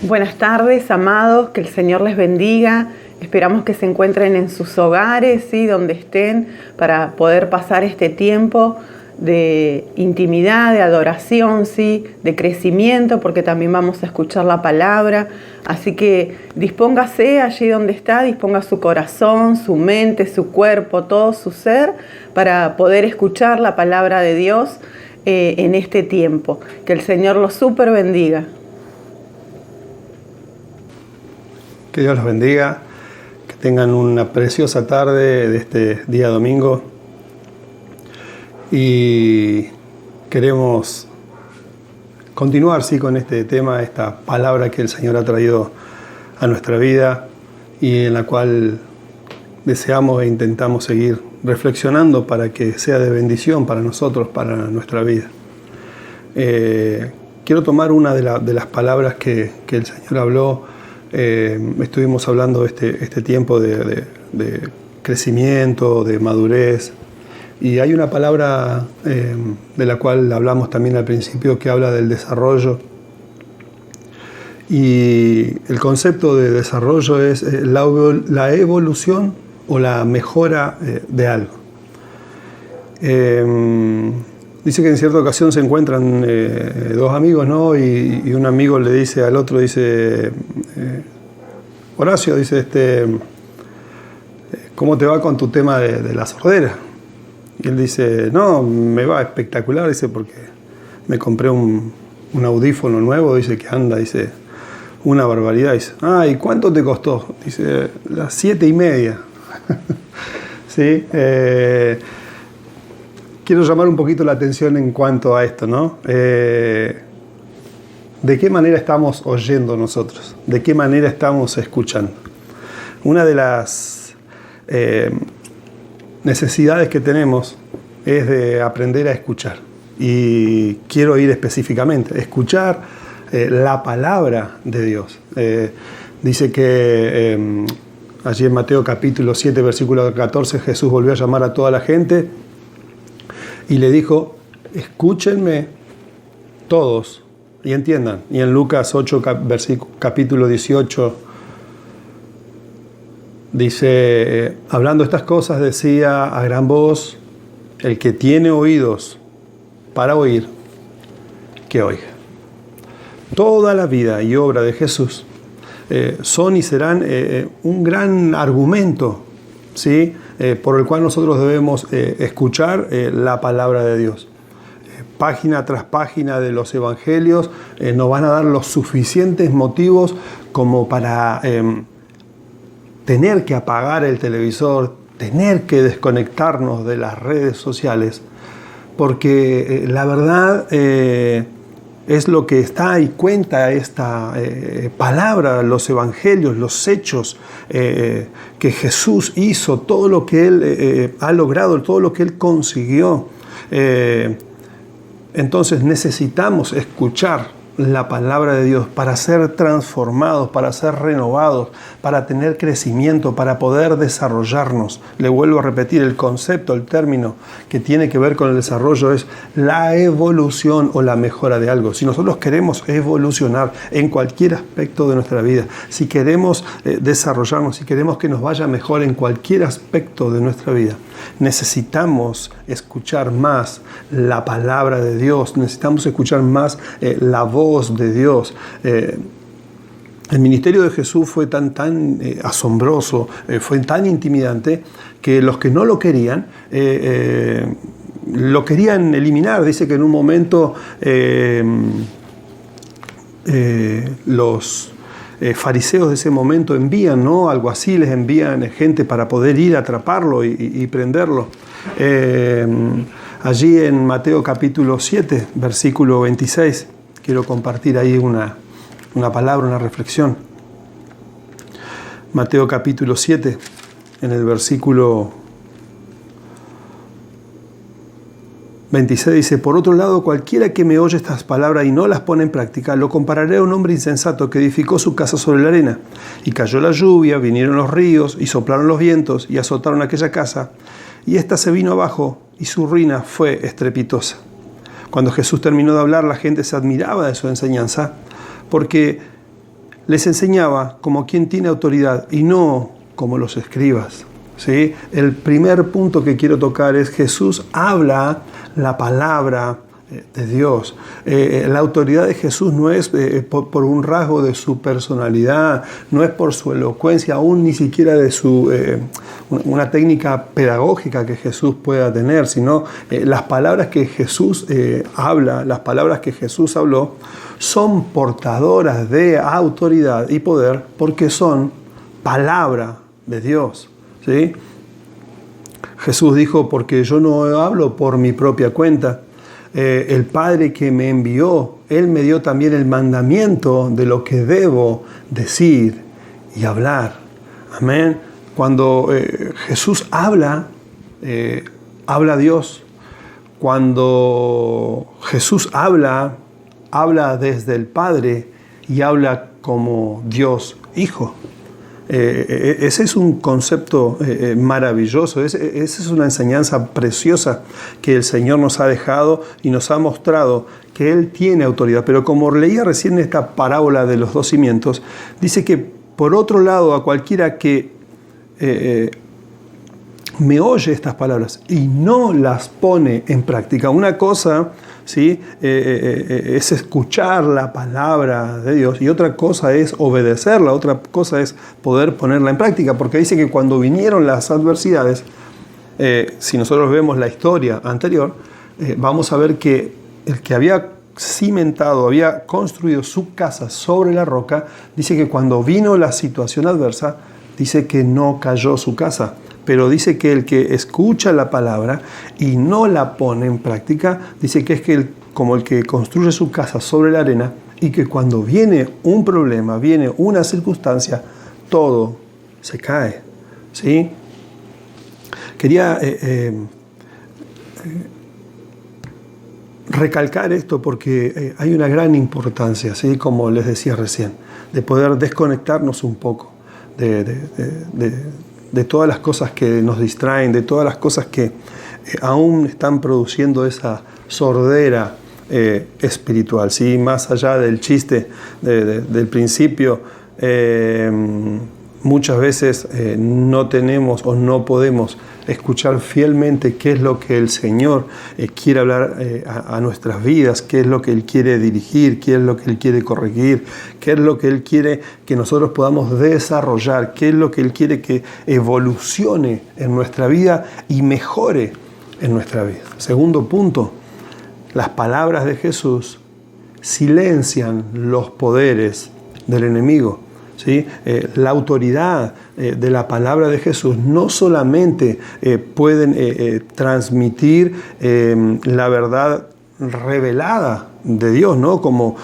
Buenas tardes, amados, que el Señor les bendiga. Esperamos que se encuentren en sus hogares, ¿sí? Donde estén, para poder pasar este tiempo de intimidad, de adoración, ¿sí? De crecimiento, porque también vamos a escuchar la palabra. Así que dispóngase allí donde está, disponga su corazón, su mente, su cuerpo, todo su ser, para poder escuchar la palabra de Dios en este tiempo. Que el Señor los súper bendiga. Que Dios los bendiga, que tengan una preciosa tarde de este día domingo. Y queremos continuar con este tema, esta palabra que el Señor ha traído a nuestra vida y en la cual deseamos e intentamos seguir reflexionando para que sea de bendición para nosotros, para nuestra vida. Quiero tomar una de las palabras que el Señor habló. Estuvimos hablando este tiempo de crecimiento, de madurez, y hay una palabra de la cual hablamos también al principio que habla del desarrollo, y el concepto de desarrollo es la evolución o la mejora de algo. Dice que en cierta ocasión se encuentran dos amigos, ¿no? Y un amigo le dice al otro, dice, Horacio, dice, ¿cómo te va con tu tema de la sordera? Y él dice, no, me va espectacular, dice, porque me compré un audífono nuevo, dice, que anda, dice, una barbaridad. Dice, ¿y cuánto te costó? Dice, las 7:30. ¿Sí? Quiero llamar un poquito la atención en cuanto a esto, ¿no? ¿De qué manera estamos oyendo nosotros? ¿De qué manera estamos escuchando? Una de las necesidades que tenemos es de aprender a escuchar. Y quiero ir específicamente, escuchar la palabra de Dios. Dice que allí en Mateo capítulo 7, versículo 14, Jesús volvió a llamar a toda la gente y le dijo, escúchenme todos y entiendan. Y en Lucas 8, capítulo 18, dice, hablando estas cosas, decía a gran voz, el que tiene oídos para oír, que oiga. Toda la vida y obra de Jesús son y serán un gran argumento, ¿sí? Por el cual nosotros debemos escuchar la palabra de Dios. Página tras página de los evangelios nos van a dar los suficientes motivos como para tener que apagar el televisor, tener que desconectarnos de las redes sociales, porque la verdad es lo que está y cuenta esta palabra, los evangelios, los hechos que Jesús hizo, todo lo que Él ha logrado, todo lo que Él consiguió. Entonces necesitamos escuchar la palabra de Dios para ser transformados, para ser renovados, para tener crecimiento, para poder desarrollarnos. Le vuelvo a repetir, el concepto, el término que tiene que ver con el desarrollo es la evolución o la mejora de algo. Si nosotros queremos evolucionar en cualquier aspecto de nuestra vida, si queremos desarrollarnos, si queremos que nos vaya mejor en cualquier aspecto de nuestra vida, necesitamos escuchar más la palabra de Dios, necesitamos escuchar más la voz de Dios. El ministerio de Jesús fue tan asombroso, fue tan intimidante, que los que no lo querían eliminar. Dice que en un momento los fariseos de ese momento envían, ¿no?, alguaciles, envían gente para poder ir a atraparlo y prenderlo. Allí en Mateo capítulo 7, versículo 26, quiero compartir ahí una palabra, una reflexión. Mateo capítulo 7, en el versículo 26 dice, por otro lado, cualquiera que me oye estas palabras y no las pone en práctica, lo compararé a un hombre insensato que edificó su casa sobre la arena. Y cayó la lluvia, vinieron los ríos y soplaron los vientos y azotaron aquella casa. Y ésta se vino abajo y su ruina fue estrepitosa. Cuando Jesús terminó de hablar, la gente se admiraba de su enseñanza, porque les enseñaba como quien tiene autoridad y no como los escribas. ¿Sí? El primer punto que quiero tocar es Jesús habla la palabra de Dios. La autoridad de Jesús no es por un rasgo de su personalidad, no es por su elocuencia, aún ni siquiera de una técnica pedagógica que Jesús pueda tener, sino las palabras que Jesús habla, las palabras que Jesús habló, son portadoras de autoridad y poder porque son palabra de Dios. ¿Sí? Jesús dijo, porque yo no hablo por mi propia cuenta. El Padre que me envió, Él me dio también el mandamiento de lo que debo decir y hablar. Amén. Cuando Jesús habla, habla Dios. Cuando Jesús habla desde el Padre y habla como Dios Hijo. Ese es un concepto maravilloso, esa es una enseñanza preciosa que el Señor nos ha dejado y nos ha mostrado que Él tiene autoridad. Pero como leía recién esta parábola de los 2 cimientos, dice que por otro lado a cualquiera que me oye estas palabras y no las pone en práctica. Una cosa, ¿sí? Es escuchar la palabra de Dios y otra cosa es obedecerla, otra cosa es poder ponerla en práctica, porque dice que cuando vinieron las adversidades, si nosotros vemos la historia anterior, vamos a ver que el que había cimentado, había construido su casa sobre la roca, dice que cuando vino la situación adversa, dice que no cayó su casa. Pero dice que el que escucha la palabra y no la pone en práctica, dice que es como el que construye su casa sobre la arena y que cuando viene un problema, viene una circunstancia, todo se cae. ¿Sí? Quería recalcar esto porque hay una gran importancia, ¿sí? Como les decía recién, de poder desconectarnos un poco de todas las cosas que nos distraen, de todas las cosas que aún están produciendo esa sordera espiritual, ¿sí? Más allá del chiste del principio, muchas veces no tenemos o no podemos escuchar fielmente qué es lo que el Señor quiere hablar a nuestras vidas, qué es lo que Él quiere dirigir, qué es lo que Él quiere corregir, qué es lo que Él quiere que nosotros podamos desarrollar, qué es lo que Él quiere que evolucione en nuestra vida y mejore en nuestra vida. Segundo punto, las palabras de Jesús silencian los poderes del enemigo. ¿Sí? La autoridad de la palabra de Jesús no solamente pueden transmitir la verdad revelada de Dios, ¿no? Como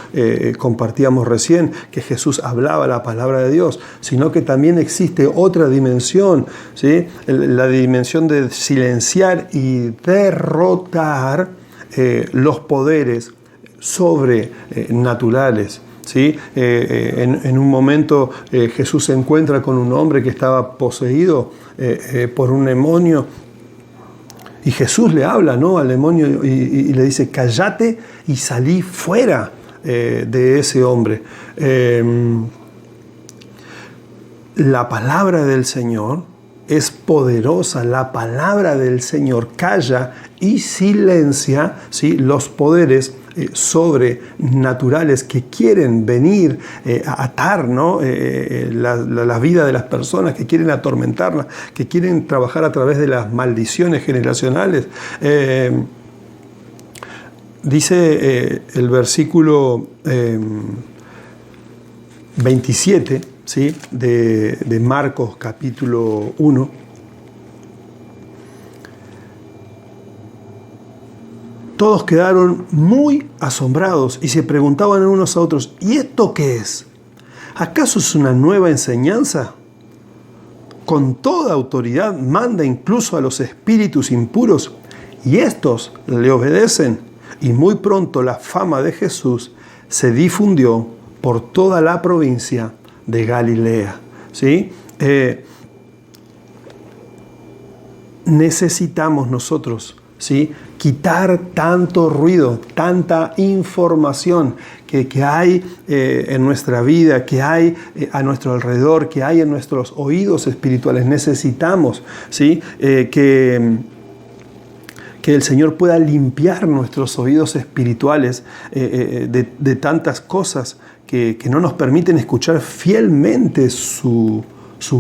compartíamos recién, que Jesús hablaba la palabra de Dios, sino que también existe otra dimensión, ¿sí? La dimensión de silenciar y derrotar los poderes sobrenaturales. ¿Sí? En un momento Jesús se encuentra con un hombre que estaba poseído por un demonio y Jesús le habla, ¿no? Al demonio y le dice, cállate y salí fuera de ese hombre. La palabra del Señor es poderosa, la palabra del Señor calla y silencia, ¿sí? Los poderes sobrenaturales que quieren venir a atar, ¿no? la vida de las personas, que quieren atormentarlas, que quieren trabajar a través de las maldiciones generacionales. Dice el versículo 27, ¿sí? de Marcos capítulo 1. Todos quedaron muy asombrados y se preguntaban unos a otros, ¿y esto qué es? ¿Acaso es una nueva enseñanza? Con toda autoridad manda incluso a los espíritus impuros y estos le obedecen. Y muy pronto la fama de Jesús se difundió por toda la provincia de Galilea. ¿Sí? Necesitamos nosotros ¿sí? Quitar tanto ruido, tanta información que hay en nuestra vida, que hay a nuestro alrededor, que hay en nuestros oídos espirituales. Necesitamos, ¿sí? Que el Señor pueda limpiar nuestros oídos espirituales de tantas cosas que no nos permiten escuchar fielmente su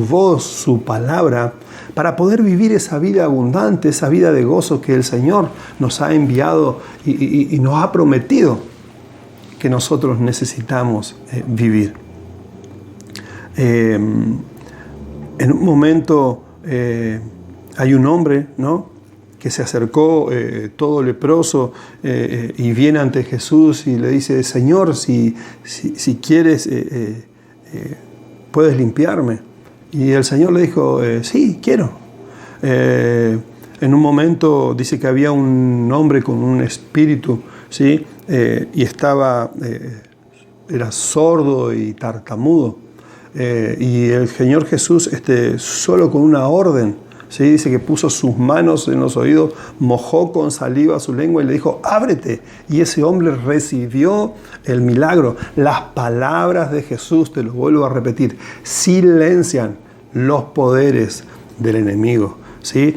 voz, su palabra, para poder vivir esa vida abundante, esa vida de gozo que el Señor nos ha enviado y nos ha prometido que nosotros necesitamos vivir. En un momento hay un hombre, ¿no?, que se acercó todo leproso y viene ante Jesús y le dice: Señor, si quieres, puedes limpiarme. Y el Señor le dijo: sí, quiero. En un momento dice que había un hombre con un espíritu, ¿sí? Y era sordo y tartamudo. Y el Señor Jesús, solo con una orden, ¿sí?, dice que puso sus manos en los oídos, mojó con saliva su lengua y le dijo: ábrete. Y ese hombre recibió el milagro. Las palabras de Jesús, te lo vuelvo a repetir, silencian los poderes del enemigo, ¿sí?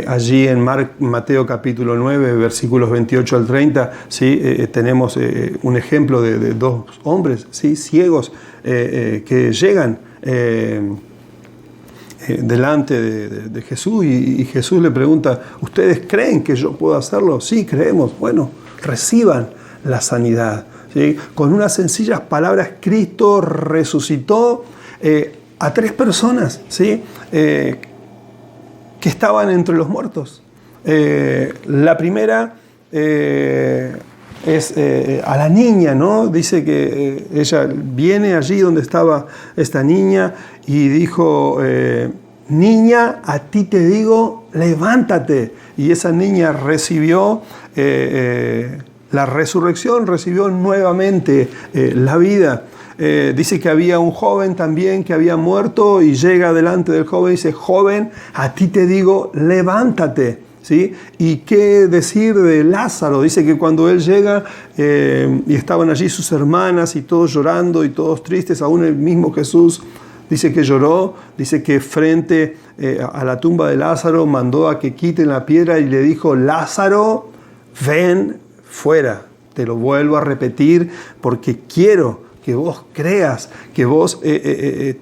Allí en Mateo capítulo 9, versículos 28 al 30, ¿sí? Tenemos un ejemplo de dos hombres, ¿sí?, ciegos que llegan delante de Jesús y Jesús le pregunta: ¿ustedes creen que yo puedo hacerlo? Sí, creemos. Bueno, reciban la sanidad, ¿sí? Con unas sencillas palabras, Cristo resucitó a 3 personas, ¿sí?, que estaban entre los muertos. La primera es a la niña, ¿no? Dice que ella viene allí donde estaba esta niña y dijo: niña, a ti te digo, levántate. Y esa niña recibió la resurrección, recibió nuevamente la vida. Dice que había un joven también que había muerto y llega delante del joven y dice: joven, a ti te digo, levántate, ¿sí? ¿Y qué decir de Lázaro? Dice que cuando él llega y estaban allí sus hermanas y todos llorando y todos tristes, aún el mismo Jesús dice que lloró. Dice que frente a la tumba de Lázaro mandó a que quiten la piedra y le dijo: Lázaro, ven fuera. Te lo vuelvo a repetir porque quiero que vos creas, que vos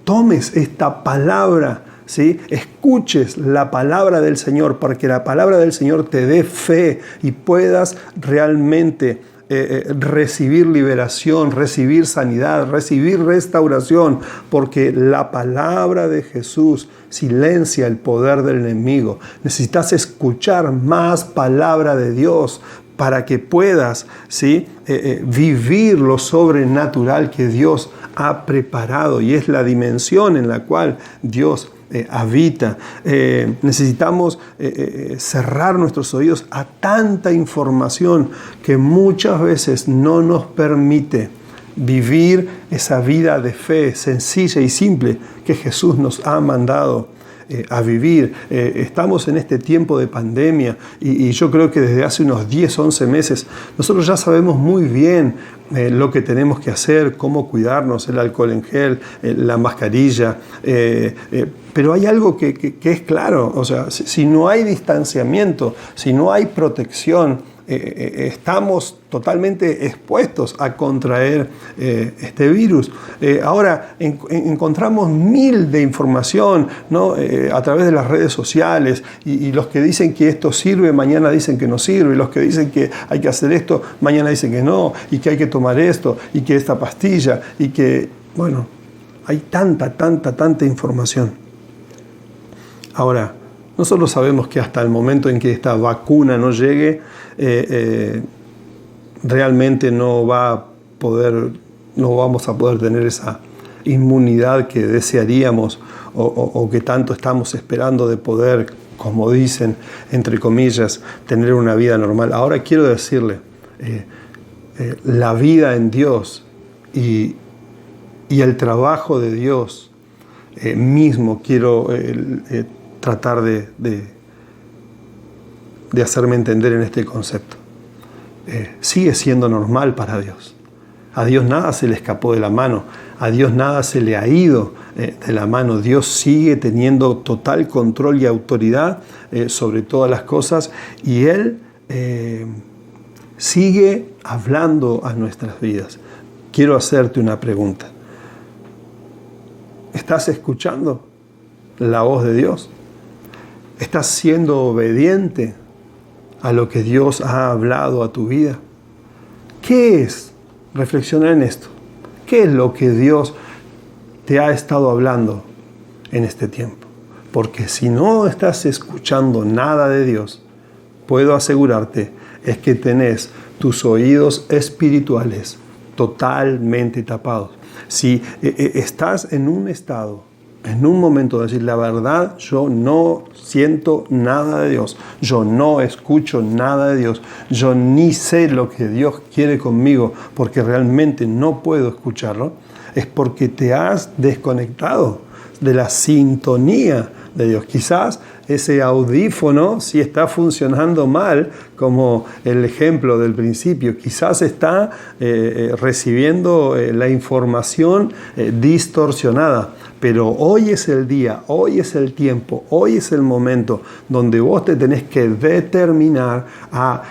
tomes esta palabra, ¿sí? Escuches la palabra del Señor para que la palabra del Señor te dé fe y puedas realmente recibir liberación, recibir sanidad, recibir restauración, porque la palabra de Jesús silencia el poder del enemigo. Necesitas escuchar más palabra de Dios para que puedas, ¿sí?, vivir lo sobrenatural que Dios ha preparado, y es la dimensión en la cual Dios habita. Necesitamos cerrar nuestros oídos a tanta información que muchas veces no nos permite vivir esa vida de fe sencilla y simple que Jesús nos ha mandado a vivir. Estamos en este tiempo de pandemia y yo creo que desde hace unos 10, 11 meses nosotros ya sabemos muy bien lo que tenemos que hacer, cómo cuidarnos, el alcohol en gel, la mascarilla, pero hay algo que es claro, o sea, si no hay distanciamiento, si no hay protección, estamos totalmente expuestos a contraer este virus. Ahora encontramos mil de información, ¿no?, a través de las redes sociales, y los que dicen que esto sirve, mañana dicen que no sirve, y los que dicen que hay que hacer esto, mañana dicen que no, y que hay que tomar esto, y que esta pastilla, y que, bueno, hay tanta información. Ahora, nosotros sabemos que hasta el momento en que esta vacuna no llegue, realmente no vamos a poder tener esa inmunidad que desearíamos o que tanto estamos esperando de poder, como dicen, entre comillas, tener una vida normal. Ahora quiero decirle, la vida en Dios y el trabajo de Dios mismo quiero tratar de de hacerme entender en este concepto. Sigue siendo normal para Dios. A Dios nada se le escapó de la mano. A Dios nada se le ha ido de la mano. Dios sigue teniendo total control y autoridad sobre todas las cosas. Y Él sigue hablando a nuestras vidas. Quiero hacerte una pregunta. ¿Estás escuchando la voz de Dios? ¿Estás siendo obediente a lo que Dios ha hablado a tu vida? ¿Qué es? Reflexiona en esto. ¿Qué es lo que Dios te ha estado hablando en este tiempo? Porque si no estás escuchando nada de Dios, puedo asegurarte, es que tenés tus oídos espirituales totalmente tapados. Si estás en un estado, en un momento de decir la verdad, yo no siento nada de Dios, yo no escucho nada de Dios, yo ni sé lo que Dios quiere conmigo porque realmente no puedo escucharlo, es porque te has desconectado de la sintonía de Dios. Quizás ese audífono sí está funcionando mal, como el ejemplo del principio. Quizás está recibiendo la información distorsionada. Pero hoy es el día, hoy es el tiempo, hoy es el momento donde vos te tenés que determinar a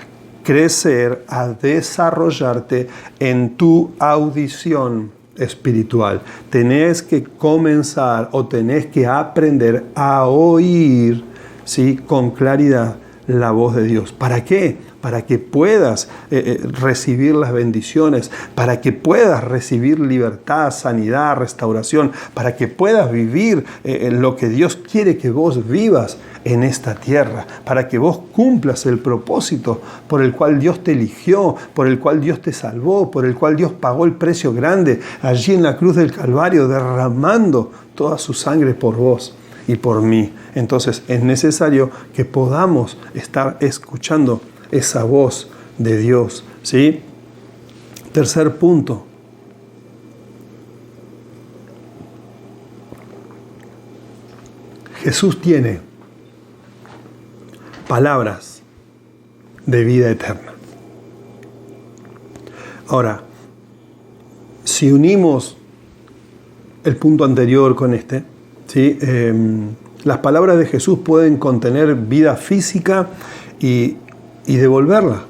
crecer, a desarrollarte en tu audición espiritual. Tenés que comenzar o tenés que aprender a oír, ¿sí?, con claridad la voz de Dios. ¿Para qué? Para que puedas recibir las bendiciones, para que puedas recibir libertad, sanidad, restauración, para que puedas vivir lo que Dios quiere que vos vivas en esta tierra, para que vos cumplas el propósito por el cual Dios te eligió, por el cual Dios te salvó, por el cual Dios pagó el precio grande allí en la cruz del Calvario, derramando toda su sangre por vos y por mí. Entonces es necesario que podamos estar escuchando esa voz de Dios, ¿sí? Tercer punto. Jesús tiene palabras de vida eterna. Ahora, si unimos el punto anterior con este, ¿sí? Las palabras de Jesús pueden contener vida física y devolverla.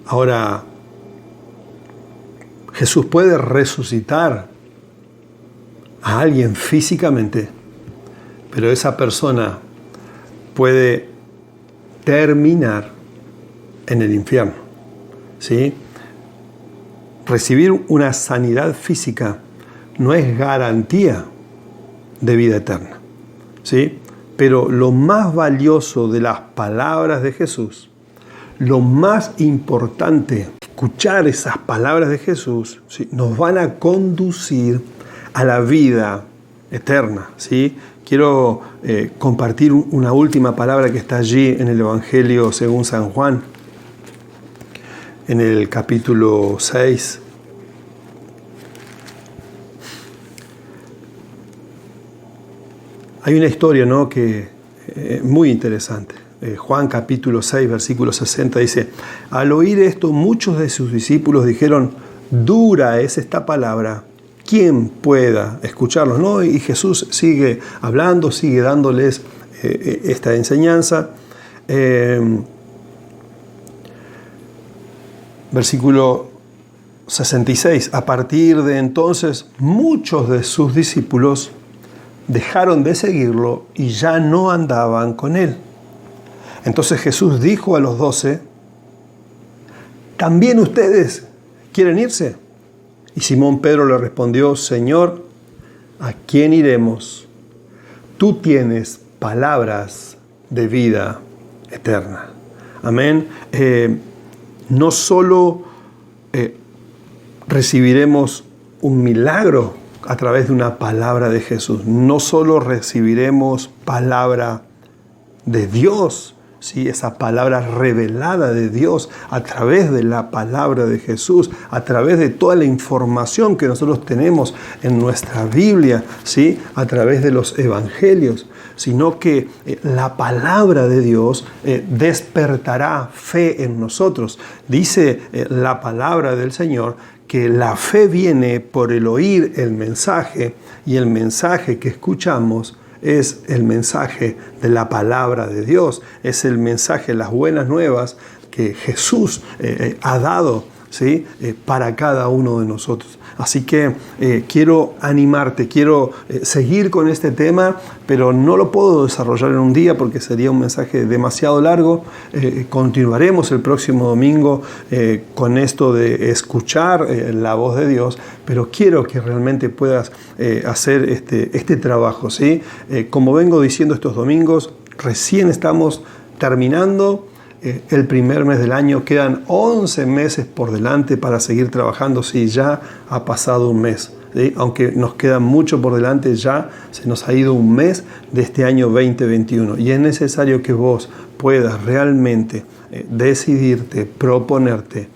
Ahora, Jesús puede resucitar a alguien físicamente, pero esa persona puede terminar en el infierno, ¿sí? Recibir una sanidad física no es garantía de vida eterna, ¿sí? Pero lo más valioso de las palabras de Jesús, lo más importante, escuchar esas palabras de Jesús, ¿sí?, nos van a conducir a la vida eterna, ¿sí? Quiero compartir una última palabra que está allí en el Evangelio según San Juan, en el capítulo 6. Hay una historia, ¿no?, que muy interesante. Juan capítulo 6, versículo 60 dice: al oír esto, muchos de sus discípulos dijeron: dura es esta palabra, ¿quién pueda escucharlos? ¿No? Y Jesús sigue hablando, sigue dándoles esta enseñanza. Versículo 66: a partir de entonces, muchos de sus discípulos dejaron de seguirlo y ya no andaban con él. Entonces Jesús dijo a los 12: ¿también ustedes quieren irse? Y Simón Pedro le respondió: Señor, ¿a quién iremos? Tú tienes palabras de vida eterna. Amén. No solo recibiremos un milagro a través de una palabra de Jesús, no solo recibiremos palabra de Dios, ¿sí?, esa palabra revelada de Dios a través de la palabra de Jesús, a través de toda la información que nosotros tenemos en nuestra Biblia, ¿sí?, a través de los evangelios, sino que la palabra de Dios despertará fe en nosotros. Dice la palabra del Señor que la fe viene por el oír el mensaje, y el mensaje que escuchamos es el mensaje de la palabra de Dios, es el mensaje, las buenas nuevas que Jesús ha dado, ¿sí? Para cada uno de nosotros. Así que quiero animarte, quiero seguir con este tema, pero no lo puedo desarrollar en un día porque sería un mensaje demasiado largo. Continuaremos el próximo domingo con esto de escuchar la voz de Dios, pero quiero que realmente puedas hacer este trabajo, ¿sí? Como vengo diciendo estos domingos, recién estamos terminando el primer mes del año, quedan 11 meses por delante para seguir trabajando. Sí, ya ha pasado un mes, ¿sí? Aunque nos queda mucho por delante, ya se nos ha ido un mes de este año 2021 y es necesario que vos puedas realmente decidirte, proponerte,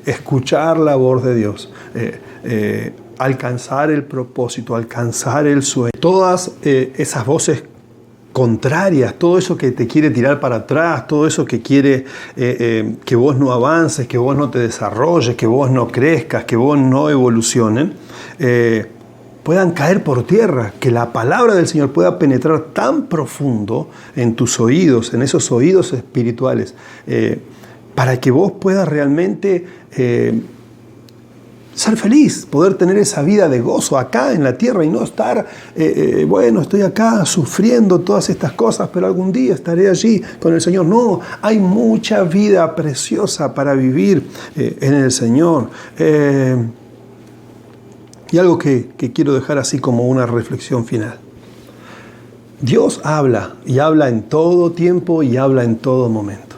escuchar la voz de Dios, alcanzar el propósito, alcanzar el sueño. Todas esas voces contrarias, todo eso que te quiere tirar para atrás, todo eso que quiere que vos no avances, que vos no te desarrolles, que vos no crezcas, que vos no evolucionen, puedan caer por tierra, que la palabra del Señor pueda penetrar tan profundo en tus oídos, en esos oídos espirituales, para que vos puedas realmente ser feliz, poder tener esa vida de gozo acá en la tierra y no estar, bueno, estoy acá sufriendo todas estas cosas, pero algún día estaré allí con el Señor. No, hay mucha vida preciosa para vivir en el Señor. Y algo que quiero dejar así como una reflexión final. Dios habla, y habla en todo tiempo y habla en todo momento.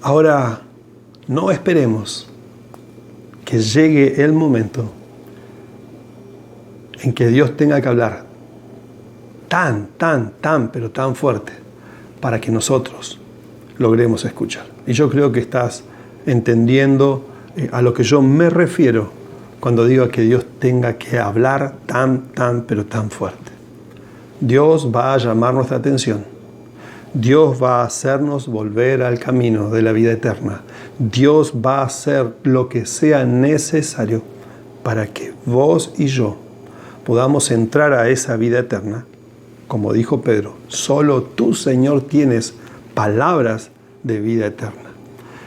Ahora, no esperemos que llegue el momento en que Dios tenga que hablar pero tan fuerte para que nosotros logremos escuchar. Y yo creo que estás entendiendo a lo que yo me refiero cuando digo que Dios tenga que hablar pero tan fuerte. Dios va a llamar nuestra atención. Dios va a hacernos volver al camino de la vida eterna. Dios va a hacer lo que sea necesario para que vos y yo podamos entrar a esa vida eterna. Como dijo Pedro, solo tú, Señor, tienes palabras de vida eterna.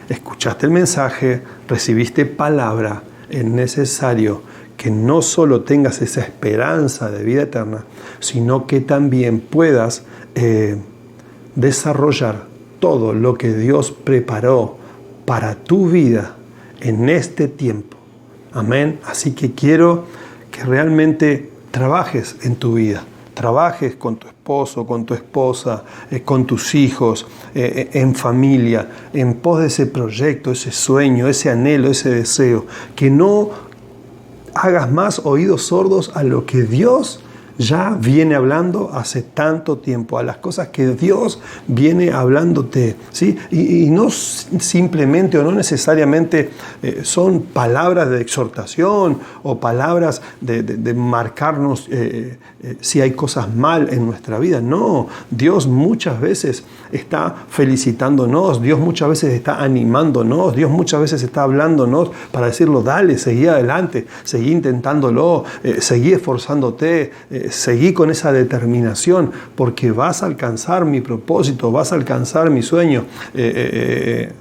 Escuchaste el mensaje, recibiste palabra, es necesario que no solo tengas esa esperanza de vida eterna, sino que también puedas desarrollar todo lo que Dios preparó para tu vida en este tiempo. Amén. Así que quiero que realmente trabajes en tu vida. Trabajes con tu esposo, con tu esposa, con tus hijos, en familia, en pos de ese proyecto, ese sueño, ese anhelo, ese deseo. Que no hagas más oídos sordos a lo que Dios ya viene hablando hace tanto tiempo, a las cosas que Dios viene hablándote, ¿sí? Y no simplemente o no necesariamente son palabras de exhortación o palabras de marcarnos si hay cosas mal en nuestra vida. No, Dios muchas veces está felicitándonos, Dios muchas veces está animándonos, Dios muchas veces está hablándonos para decirlo, dale, seguí adelante, seguí intentándolo, seguí esforzándote, seguí con esa determinación, porque vas a alcanzar mi propósito, vas a alcanzar mi sueño. Este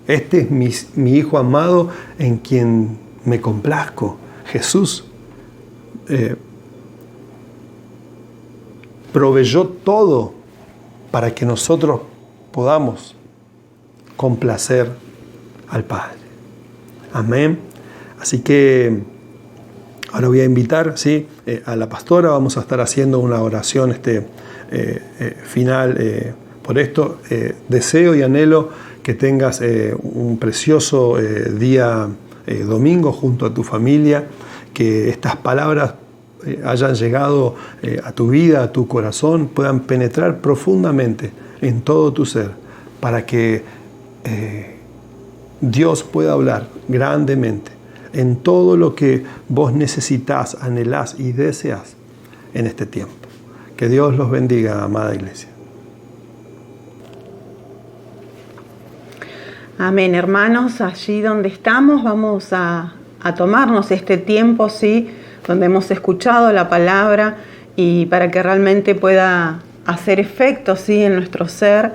es mi Hijo amado en quien me complazco. Jesús proveyó todo para que nosotros podamos complacer al Padre. Amén. Así que ahora voy a invitar, ¿sí?, a la pastora. Vamos a estar haciendo una oración final por esto. Deseo y anhelo que tengas un precioso día domingo junto a tu familia, que estas palabras hayan llegado a tu vida, a tu corazón, puedan penetrar profundamente en todo tu ser, para que Dios pueda hablar grandemente en todo lo que vos necesitas, anhelás y deseas en este tiempo. Que Dios los bendiga, amada iglesia. Amén, hermanos. Allí donde estamos vamos a tomarnos este tiempo, ¿sí? Donde hemos escuchado la palabra y para que realmente pueda hacer efecto, ¿sí? En nuestro ser,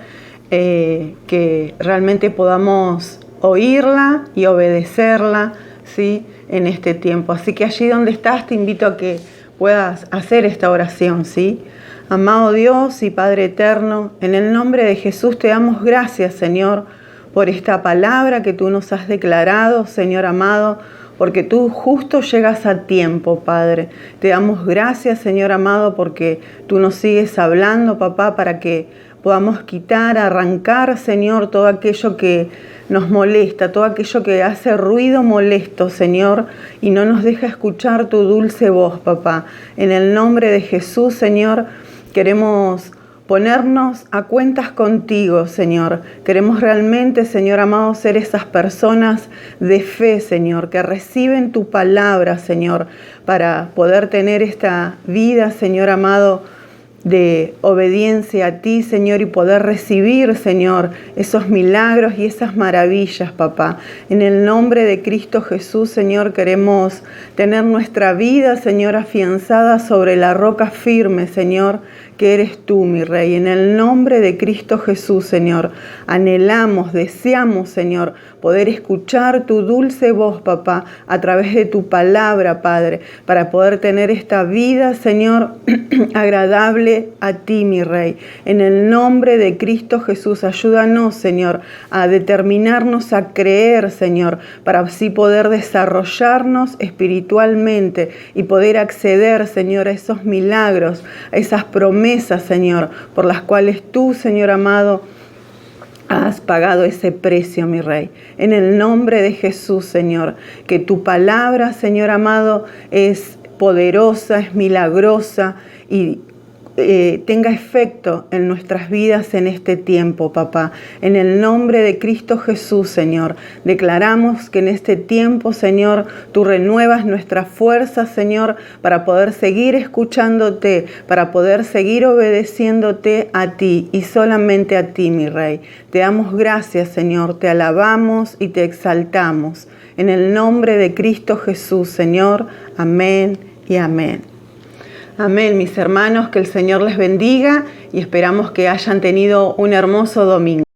que realmente podamos oírla y obedecerla, ¿sí? En este tiempo. Así que allí donde estás te invito a que puedas hacer esta oración, ¿sí? Amado Dios y Padre eterno, en el nombre de Jesús te damos gracias, Señor, por esta palabra que tú nos has declarado, Señor amado, porque tú justo llegas a tiempo, Padre. Te damos gracias, Señor amado, porque tú nos sigues hablando, papá, para que podamos quitar, arrancar, Señor, todo aquello que nos molesta, todo aquello que hace ruido molesto, Señor, y no nos deja escuchar tu dulce voz, papá. En el nombre de Jesús, Señor, queremos ponernos a cuentas contigo, Señor. Queremos realmente, Señor amado, ser esas personas de fe, Señor, que reciben tu palabra, Señor, para poder tener esta vida, Señor amado, de obediencia a ti, Señor, y poder recibir, Señor, esos milagros y esas maravillas, papá. En el nombre de Cristo Jesús, Señor, queremos tener nuestra vida, Señor, afianzada sobre la roca firme, Señor, que eres tú, mi Rey. En el nombre de Cristo Jesús, Señor, anhelamos, deseamos, Señor, poder escuchar tu dulce voz, papá, a través de tu palabra, Padre, para poder tener esta vida, Señor, agradable a ti, mi Rey. En el nombre de Cristo Jesús, ayúdanos, Señor, a determinarnos a creer, Señor, para así poder desarrollarnos espiritualmente y poder acceder, Señor, a esos milagros, a esas promesas, Señor, por las cuales tú, Señor amado, has pagado ese precio, mi Rey. En el nombre de Jesús, Señor, que tu palabra, Señor amado, es poderosa, es milagrosa y tenga efecto en nuestras vidas en este tiempo, papá. En el nombre de Cristo Jesús, Señor, declaramos que en este tiempo, Señor, tú renuevas nuestra fuerza, Señor, para poder seguir escuchándote, para poder seguir obedeciéndote a ti y solamente a ti, mi Rey. Te damos gracias, Señor, te alabamos y te exaltamos. En el nombre de Cristo Jesús, Señor. Amén y amén. Amén, mis hermanos, que el Señor les bendiga y esperamos que hayan tenido un hermoso domingo.